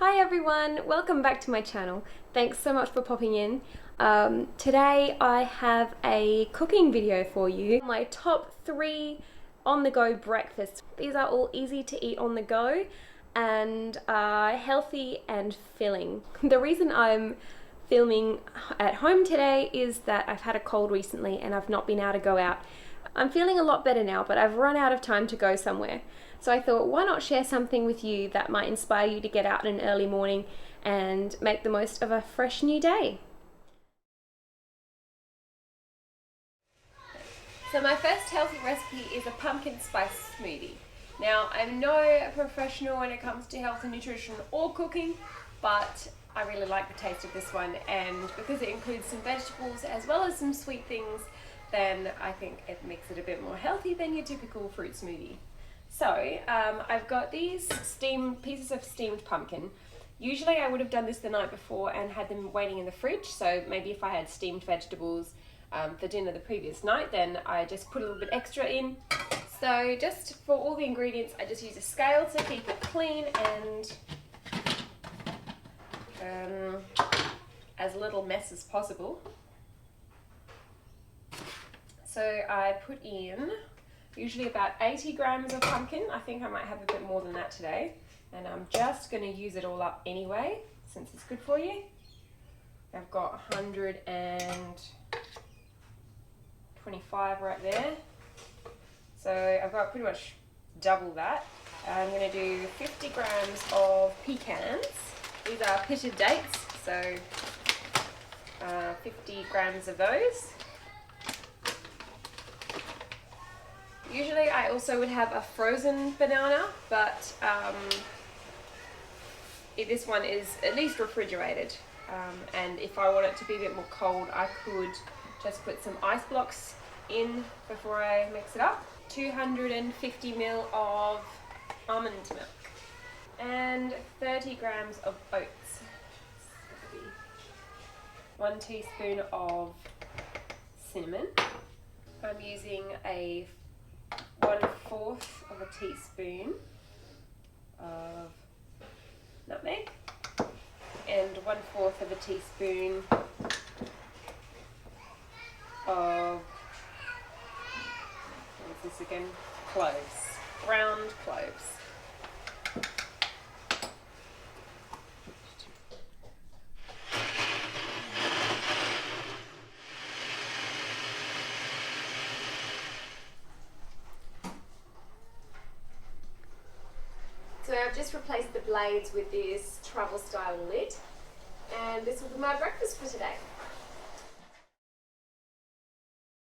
Hi everyone, welcome back to my channel. Thanks so much for popping in. Today I have a cooking video for you. My top 3 on-the-go breakfasts. These are all easy to eat on the go and healthy and filling. The reason I'm filming at home today is that I've had a cold recently and I've not been able to go out. I'm feeling a lot better now, but I've run out of time to go somewhere. So I thought, why not share something with you that might inspire you to get out in an early morning and make the most of a fresh new day. So my first healthy recipe is a pumpkin spice smoothie. Now, I'm no professional when it comes to health and nutrition or cooking, but I really like the taste of this one, and because it includes some vegetables as well as some sweet things, then I think it makes it a bit more healthy than your typical fruit smoothie. So I've got these pieces of steamed pumpkin. Usually I would have done this the night before and had them waiting in the fridge, so maybe if I had steamed vegetables for dinner the previous night, then I just put a little bit extra in. So just for all the ingredients, I just use a scale to keep it clean and as little mess as possible. So I put in usually about 80 grams of pumpkin. I think I might have a bit more than that today. And I'm just going to use it all up anyway, since it's good for you. I've got 125 right there. So I've got pretty much double that. I'm going to do 50 grams of pecans. These are pitted dates, so 50 grams of those. Usually I also would have a frozen banana, but this one is at least refrigerated. And if I want it to be a bit more cold, I could just put some ice blocks in before I mix it up. 250 ml of almond milk and 30 grams of oats. 1 teaspoon of cinnamon. I'm using a 1/4 of a teaspoon of nutmeg and 1/4 of a teaspoon of, what's this again? Cloves, ground cloves. So I've just replaced the blades with this travel style lid, and this will be my breakfast for today.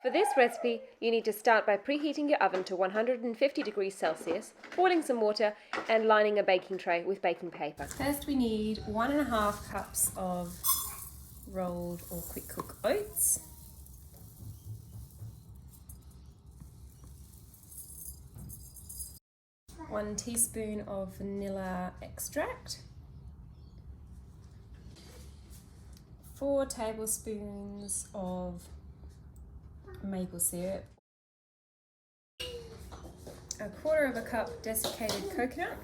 For this recipe, you need to start by preheating your oven to 150 degrees Celsius, boiling some water and lining a baking tray with baking paper. First we need 1.5 cups of rolled or quick cook oats. 1 teaspoon of vanilla extract, 4 tablespoons of maple syrup, 1/4 cup desiccated coconut,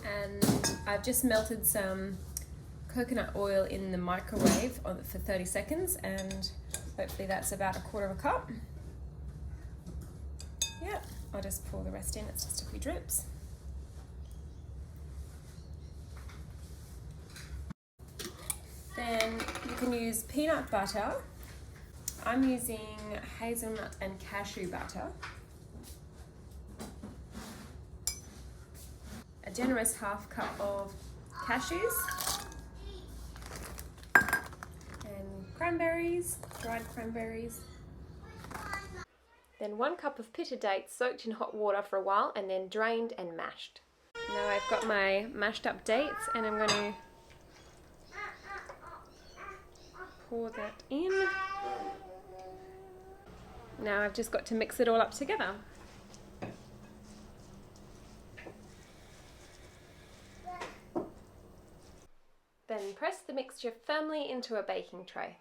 and I've just melted some coconut oil in the microwave for 30 seconds, and hopefully that's about 1/4 cup. Yeah, I'll just pour the rest in, it's just a few drips. Then you can use peanut butter. I'm using hazelnut and cashew butter. A generous 1/2 cup of cashews. And cranberries, dried cranberries. Then 1 cup of pitted dates soaked in hot water for a while and then drained and mashed. Now I've got my mashed up dates and I'm going to pour that in. Now I've just got to mix it all up together. Then press the mixture firmly into a baking tray.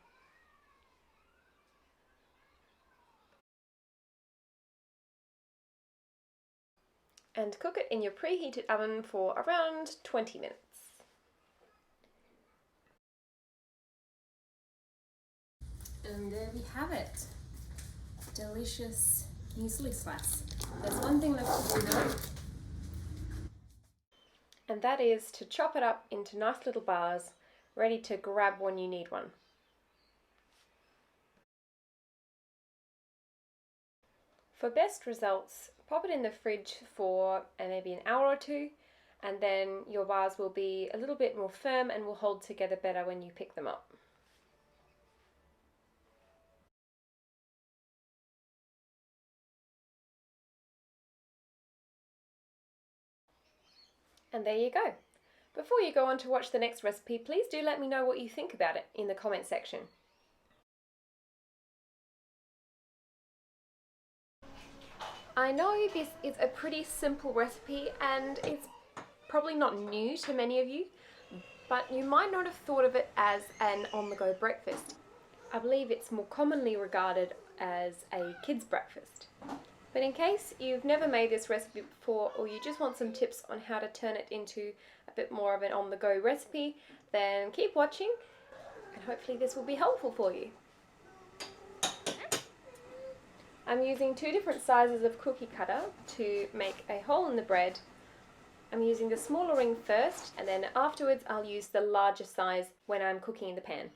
and cook it in your preheated oven for around 20 minutes. And there we have it. Delicious muesli slice. There's one thing left to do though, and that is to chop it up into nice little bars, ready to grab when you need one. For best results, pop it in the fridge for maybe an hour or two, and then your bars will be a little bit more firm and will hold together better when you pick them up. And there you go. Before you go on to watch the next recipe, please do let me know what you think about it in the comment section. I know this is a pretty simple recipe and it's probably not new to many of you, but you might not have thought of it as an on-the-go breakfast. I believe it's more commonly regarded as a kid's breakfast. But in case you've never made this recipe before, or you just want some tips on how to turn it into a bit more of an on-the-go recipe, then keep watching and hopefully this will be helpful for you. I'm using 2 different sizes of cookie cutter to make a hole in the bread. I'm using the smaller ring first, and then afterwards I'll use the larger size when I'm cooking in the pan.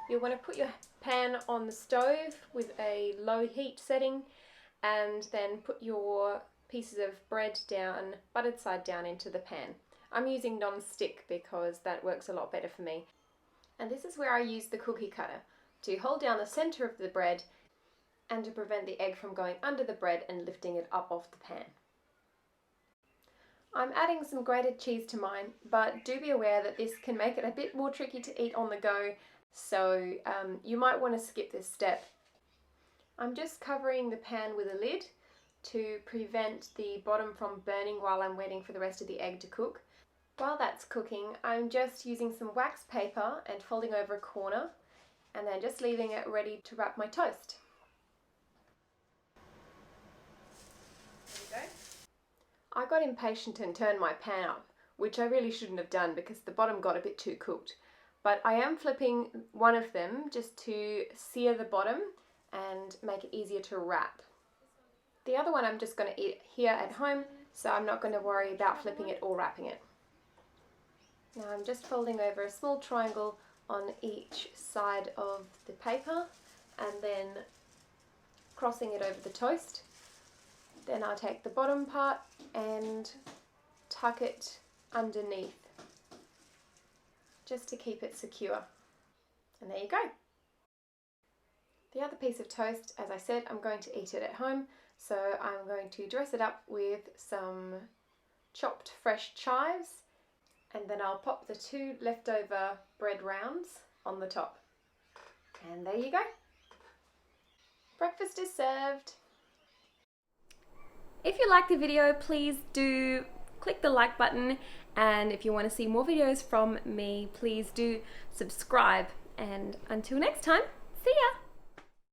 You'll want to put your pan on the stove with a low heat setting, and then put your pieces of bread down, buttered side down, into the pan. I'm using non-stick because that works a lot better for me. And this is where I use the cookie cutter to hold down the center of the bread and to prevent the egg from going under the bread and lifting it up off the pan. I'm adding some grated cheese to mine, but do be aware that this can make it a bit more tricky to eat on the go, so you might want to skip this step. I'm just covering the pan with a lid to prevent the bottom from burning while I'm waiting for the rest of the egg to cook. While that's cooking, I'm just using some wax paper and folding over a corner, and then just leaving it ready to wrap my toast. I got impatient and turned my pan up, which I really shouldn't have done because the bottom got a bit too cooked. But I am flipping one of them just to sear the bottom and make it easier to wrap. The other one I'm just going to eat here at home, so I'm not going to worry about flipping it or wrapping it. Now I'm just folding over a small triangle on each side of the paper and then crossing it over the toast. Then I'll take the bottom part and tuck it underneath, just to keep it secure. And there you go. The other piece of toast, as I said, I'm going to eat it at home, so I'm going to dress it up with some chopped fresh chives, and then I'll pop the 2 leftover bread rounds on the top. And there you go. Breakfast is served. If you like the video, please do click the like button, and if you want to see more videos from me, please do subscribe. And until next time, see ya!